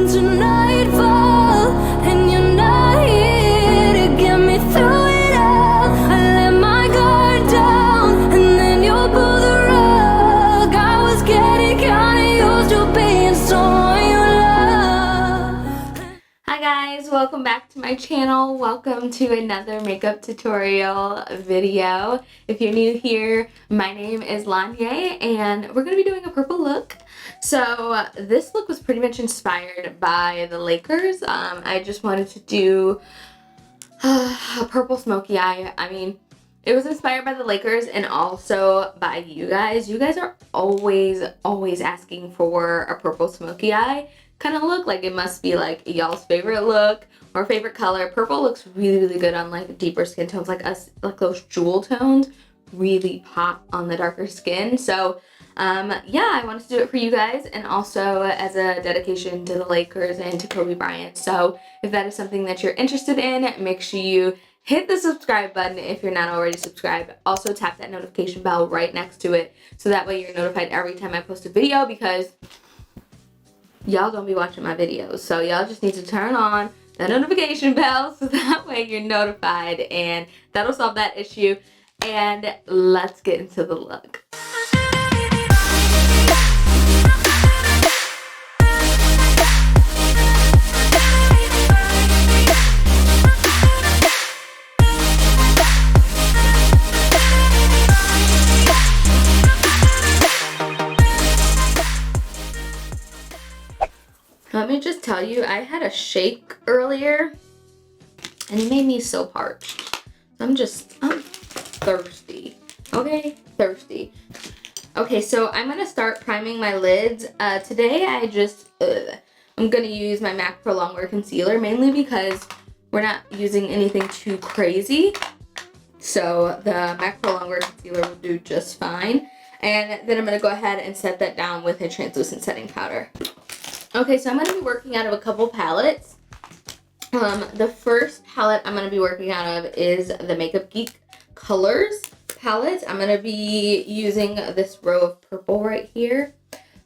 into nightfall, and you're not here to get me through it all. I let my guard down, and then you pull the rug. I was getting kinda used to being someone you love. Hi guys, welcome back to my channel. Welcome to another makeup tutorial video. If you're new here, my name is Lonyea and we're going to be doing a purple look. So this look was pretty much inspired by the Lakers. I just wanted to do a purple smoky eye. I mean, it was inspired by the Lakers and also by you guys. You guys are always asking for a purple smoky eye kind of look. Like, it must be like y'all's favorite look or favorite color. Purple looks really good on like deeper skin tones, like us, like those jewel tones really pop on the darker skin. So yeah, I wanted to do it for you guys and also as a dedication to the Lakers and to Kobe Bryant. So if that is something that you're interested in, make sure you hit the subscribe button if you're not already subscribed. Also tap that notification bell right next to it so that way you're notified every time I post a video, because y'all don't be watching my videos. So y'all just need to turn on that notification bell so that way you're notified, and that'll solve that issue. And let's get into the look. Let me just tell you, I had a shake earlier and it made me so parched. I'm thirsty. Okay, thirsty. Okay, so I'm gonna start priming my lids. Today I'm gonna use my MAC ProlongWear concealer, mainly because we're not using anything too crazy. So the MAC ProlongWear concealer will do just fine. And then I'm gonna go ahead and set that down with a translucent setting powder. Okay, so I'm going to be working out of a couple palettes. The first palette I'm going to be working out of is the Makeup Geek Colors palette. I'm going to be using this row of purple right here.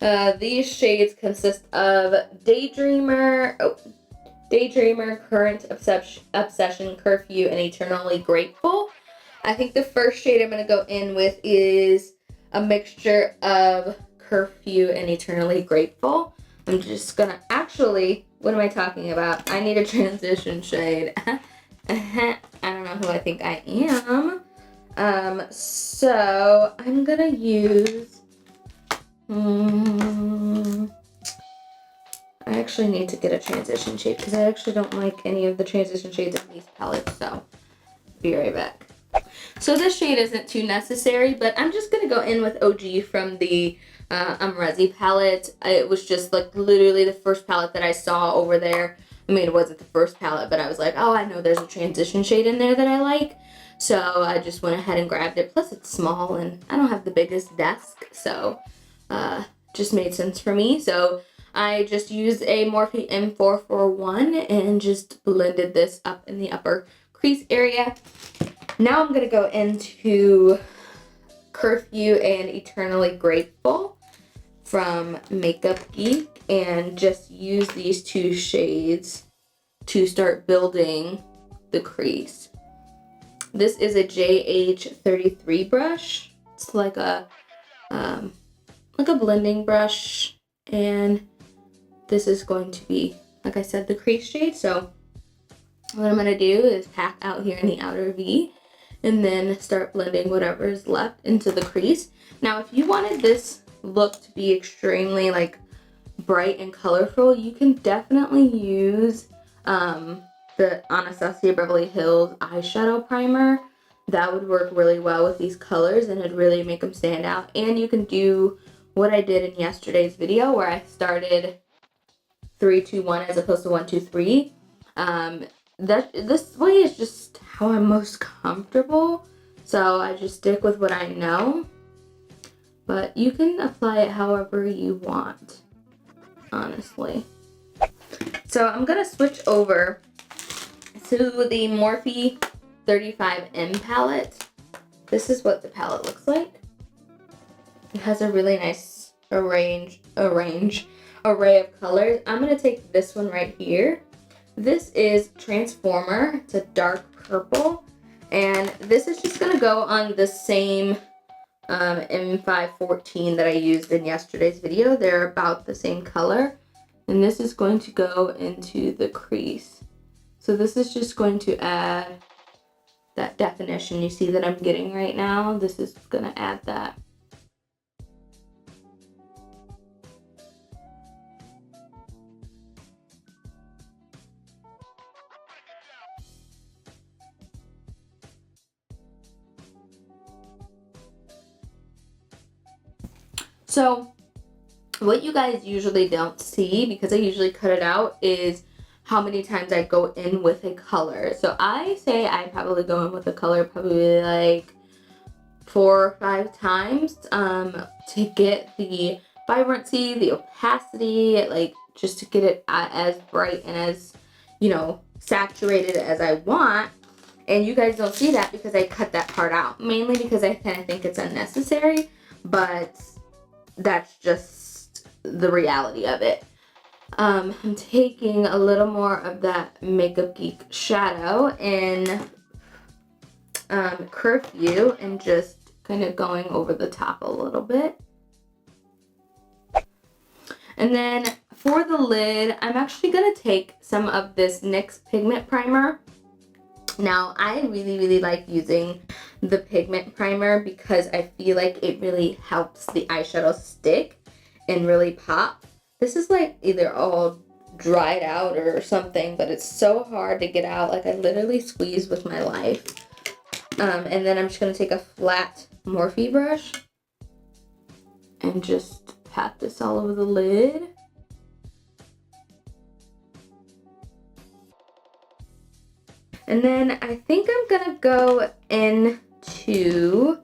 These shades consist of Daydreamer, Current Obsession, Curfew, and Eternally Grateful. I think the first shade I'm going to go in with is a mixture of Curfew and Eternally Grateful. I'm just gonna, actually, what am I talking about? I need a transition shade. I don't know who I think I am. So I'm gonna use, I actually need to get a transition shade because I actually don't like any of the transition shades in these palettes, so be right back. So this shade isn't too necessary, but I'm just gonna go in with OG from the Amrezy palette. It was just like literally the first palette that I saw over there. I mean, it wasn't the first palette, but I was like, oh, I know there's a transition shade in there that I like. So I just went ahead and grabbed it. Plus it's small and I don't have the biggest desk, so just made sense for me. So I just used a Morphe M441 and just blended this up in the upper crease area. Now I'm gonna go into Curfew and Eternally Grateful from Makeup Geek and just use these two shades to start building the crease. This is a JH33 brush. It's like a blending brush, and this is going to be, like I said, the crease shade. So what I'm gonna do is pack out here in the outer V and then start blending whatever is left into the crease. Now, if you wanted this look to be extremely like bright and colorful, you can definitely use the Anastasia Beverly Hills eyeshadow primer. That would work really well with these colors and it'd really make them stand out. And you can do what I did in yesterday's video where I started 3, 2, 1 as opposed to 1, 2, 3. This way is just how I'm most comfortable, so I just stick with what I know, but you can apply it however you want, honestly. So I'm gonna switch over to the Morphe 35M palette. This is what the palette looks like. It has a really nice array of colors. I'm going to take this one right here. This is Transformer. It's a dark purple. And this is just going to go on the same M514 that I used in yesterday's video. They're about the same color. And this is going to go into the crease. So this is just going to add that definition you see that I'm getting right now. This is going to add that. So what you guys usually don't see, because I usually cut it out, is how many times I go in with a color. So I say I probably go in with a color probably like 4 or 5 times to get the vibrancy, the opacity, like just to get it as bright and as, you know, saturated as I want. And you guys don't see that because I cut that part out, mainly because I kind of think it's unnecessary, but that's just the reality of it. I'm taking a little more of that Makeup Geek shadow in Curfew and just kind of going over the top a little bit. And then for the lid, I'm actually going to take some of this NYX pigment primer. Now, I really like using the pigment primer because I feel like it really helps the eyeshadow stick and really pop. This is like either all dried out or something, but it's so hard to get out. Like I literally squeeze with my life. And then I'm just going to take a flat Morphe brush and just pat this all over the lid. And then I think I'm gonna go into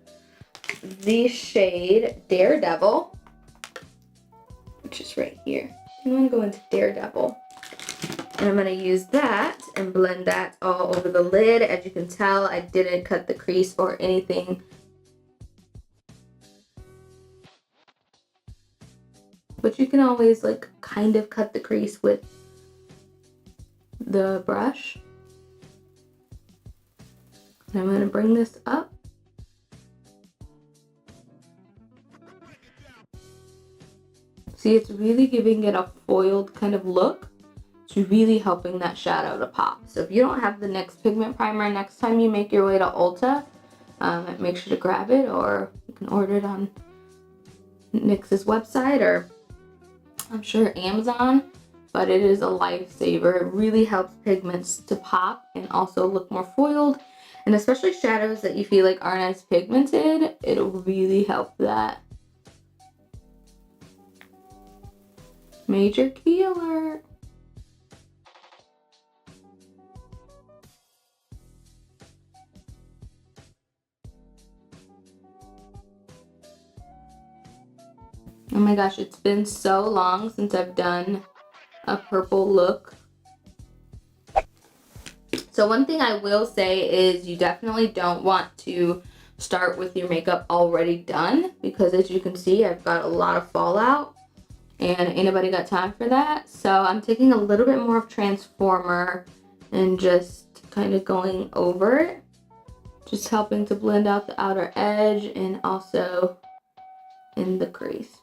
the shade Daredevil, which is right here. I'm gonna go into Daredevil. And I'm gonna use that and blend that all over the lid. As you can tell, I didn't cut the crease or anything. But you can always like kind of cut the crease with the brush. And I'm going to bring this up. See, it's really giving it a foiled kind of look. It's really helping that shadow to pop. So if you don't have the NYX pigment primer, next time you make your way to Ulta, make sure to grab it, or you can order it on NYX's website, or I'm sure Amazon. But it is a lifesaver. It really helps pigments to pop and also look more foiled. And especially shadows that you feel like aren't as pigmented, it'll really help that. Major key alert. Oh my gosh, it's been so long since I've done a purple look. So one thing I will say is you definitely don't want to start with your makeup already done, because as you can see, I've got a lot of fallout and ain't nobody got time for that. So I'm taking a little bit more of Transformer and just kind of going over it, just helping to blend out the outer edge and also in the crease.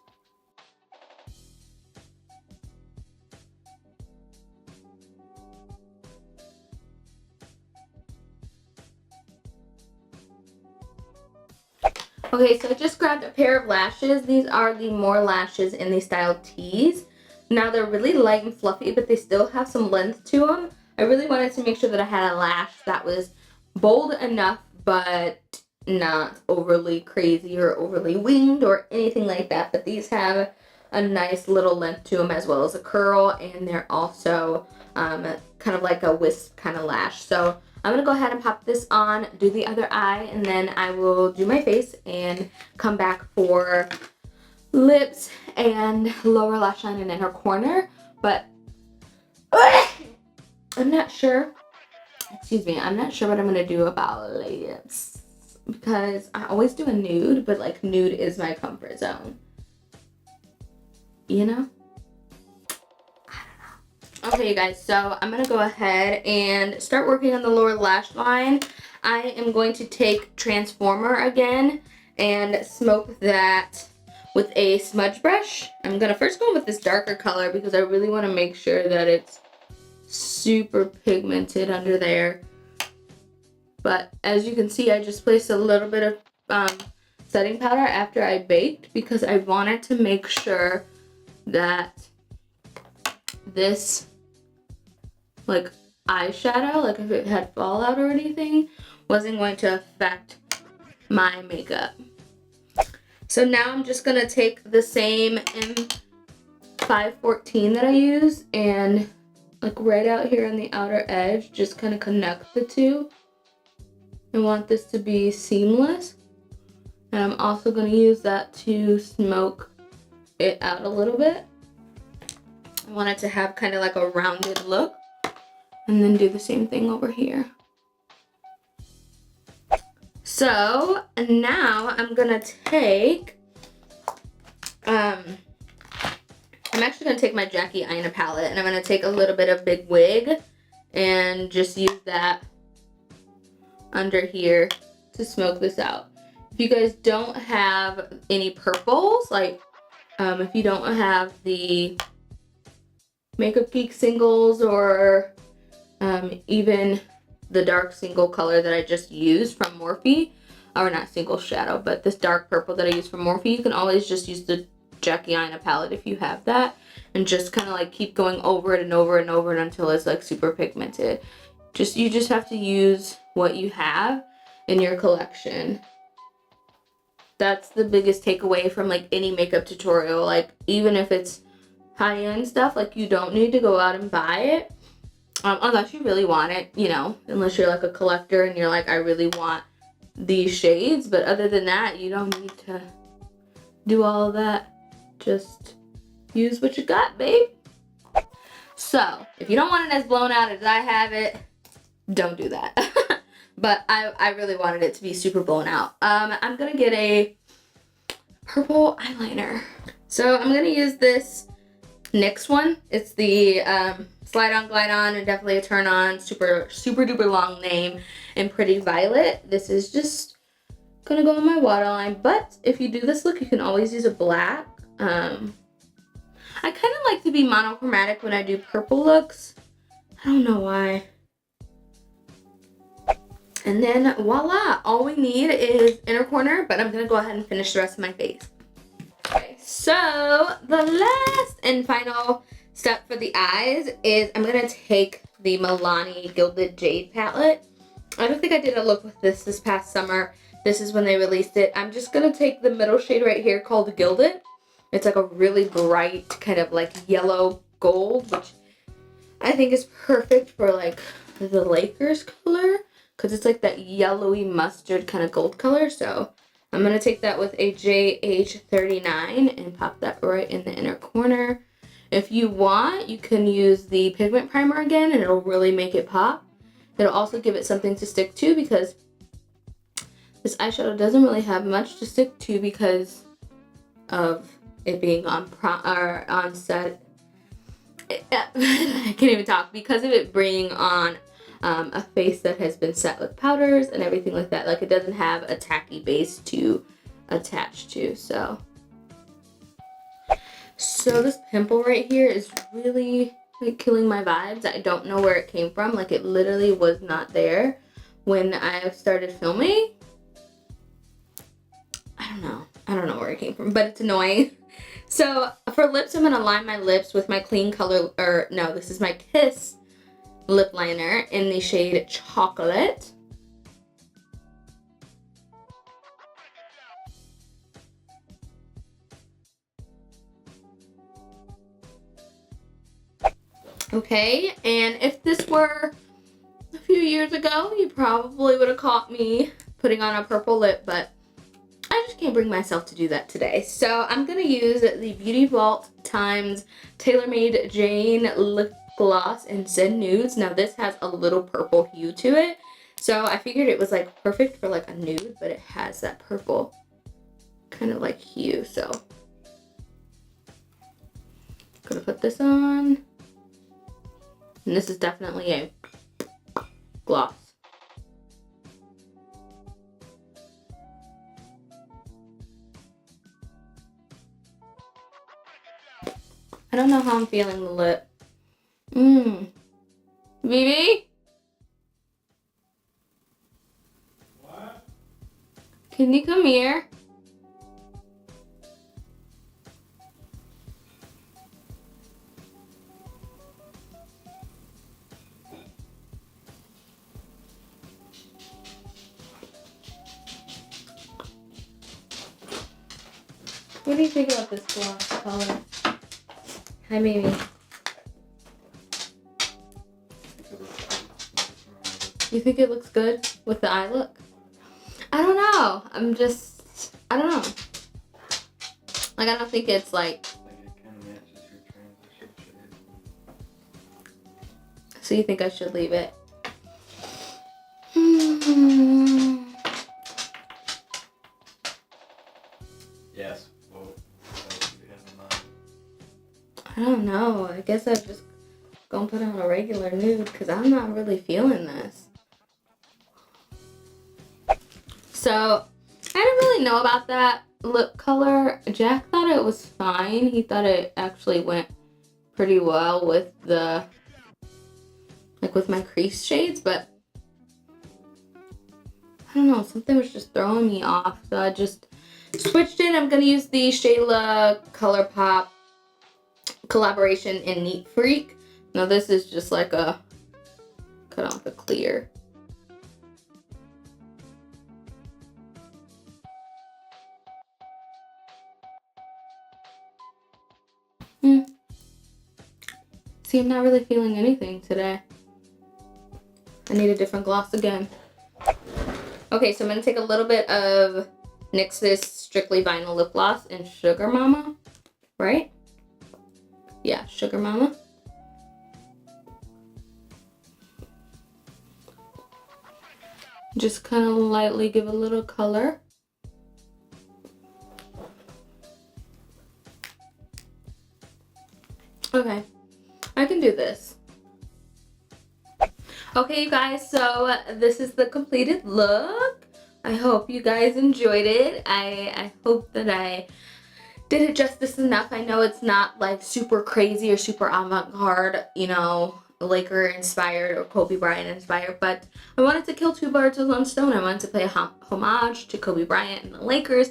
Okay, so I just grabbed a pair of lashes. These are the More lashes in the style Tease. Now they're really light and fluffy, but they still have some length to them. I really wanted to make sure that I had a lash that was bold enough, but not overly crazy or overly winged or anything like that. But these have a nice little length to them as well as a curl, and they're also kind of like a wisp kind of lash. So I'm going to go ahead and pop this on, do the other eye, and then I will do my face and come back for lips and lower lash line and inner corner. But I'm not sure, I'm not sure what I'm going to do about lips, because I always do a nude, but like nude is my comfort zone, you know? Okay, you guys, so I'm going to go ahead and start working on the lower lash line. I am going to take Transformer again and smoke that with a smudge brush. I'm going to first go with this darker color because I really want to make sure that it's super pigmented under there. But as you can see, I just placed a little bit of setting powder after I baked because I wanted to make sure that this like eyeshadow, like if it had fallout or anything, wasn't going to affect my makeup. So now I'm just gonna take the same M514 that I use and like right out here on the outer edge, just kind of connect the two. I want this to be seamless. And I'm also gonna use that to smoke it out a little bit. I want it to have kind of like a rounded look. And then do the same thing over here. So now I'm gonna take, I'm actually gonna take my Jackie Aina palette and I'm gonna take a little bit of Big Wig and just use that under here to smoke this out. If you guys don't have any purples, like if you don't have the Makeup Geek singles or even the dark single color that I just used from Morphe, or not single shadow, but this dark purple that I used from Morphe, you can always just use the Jackie Aina palette if you have that, and just kind of like keep going over it and over and over it until it's like super pigmented. You just have to use what you have in your collection. That's the biggest takeaway from like any makeup tutorial. Like even if it's high-end stuff, like you don't need to go out and buy it unless you really want it, you know, unless you're like a collector and you're like, I really want these shades. But other than that, you don't need to do all of that. Just use what you got, babe. So if you don't want it as blown out as I have it, don't do that. But I really wanted it to be super blown out. I'm gonna get a purple eyeliner. So I'm gonna use this NYX one. It's the slide on, glide on, and definitely a turn on. Super duper long name in Pretty Violet. This is just gonna go on my waterline. But if you do this look, you can always use a black. I kind of like to be monochromatic when I do purple looks. I don't know why. And then voila, all we need is inner corner, but I'm gonna go ahead and finish the rest of my face. Okay, so the last and final step for the eyes is I'm gonna take the Milani Gilded Jade palette. I don't think I did a look with this past summer. This is when they released it. I'm just gonna take the middle shade right here called Gilded. It's like a really bright kind of like yellow gold, which I think is perfect for like the Lakers color, because it's like that yellowy mustard kind of gold color. So I'm going to take that with a JH39 and pop that right in the inner corner. If you want, you can use the pigment primer again and it'll really make it pop. It'll also give it something to stick to because this eyeshadow doesn't really have much to stick to because of it being on set. I can't even talk, because of it bringing on a face that has been set with powders and everything like that. Like it doesn't have a tacky base to attach to. So this pimple right here is really like killing my vibes. I don't know where it came from. Like it literally was not there when I started filming. I don't know where it came from, but it's annoying. So for lips, I'm gonna line my lips with my clean color, or no, this is my Kiss lip liner in the shade Chocolate. Okay, and if this were a few years ago, you probably would have caught me putting on a purple lip, but I just can't bring myself to do that today. So I'm gonna use the Beauty Vault times TaylorMade Jane Lip Gloss in Zen Nudes. Now this has a little purple hue to it, so I figured it was like perfect for like a nude, but it has that purple kind of like hue. So I'm gonna put this on. And this is definitely a gloss. I don't know how I'm feeling the lip. Vivi? What? Can you come here? What do you think about this gloss color? Hi, baby. You think it looks good with the eye look? I don't know. I don't know. Like, I don't think it's like. Like it kind of matches your transition shade. So you think I should leave it? Yes. Well, what else do you have in mind? I don't know. I guess I'm just gonna put on a regular nude because I'm not really feeling this. So I didn't really know about that lip color. Jack thought it was fine. He thought it actually went pretty well with the, like with my crease shades, but I don't know, something was just throwing me off. So I just switched it. I'm gonna use the Shayla Colourpop collaboration in Neat Freak. Now this is just like a cut off the clear. See, I'm not really feeling anything today. I need a different gloss again. Okay, so I'm gonna take a little bit of NYX's Strictly Vinyl Lip Gloss in Sugar Mama, right? Yeah, Sugar Mama. Just kind of lightly give a little color. Okay, I can do this. Okay, you guys, so this is the completed look. I hope you guys enjoyed it. I hope that I did it justice enough. I know it's not like super crazy or super avant-garde, you know, Laker inspired or Kobe Bryant inspired, but I wanted to kill two birds with one stone. I wanted to pay homage to Kobe Bryant and the Lakers,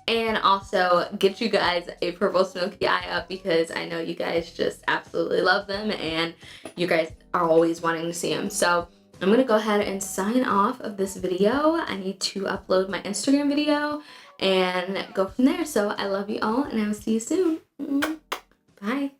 and also get you guys a Purple Smokey Eye up because I know you guys just absolutely love them and you guys are always wanting to see them. So I'm gonna go ahead and sign off of this video. I need to upload my Instagram video and go from there. So I love you all and I will see you soon. Bye.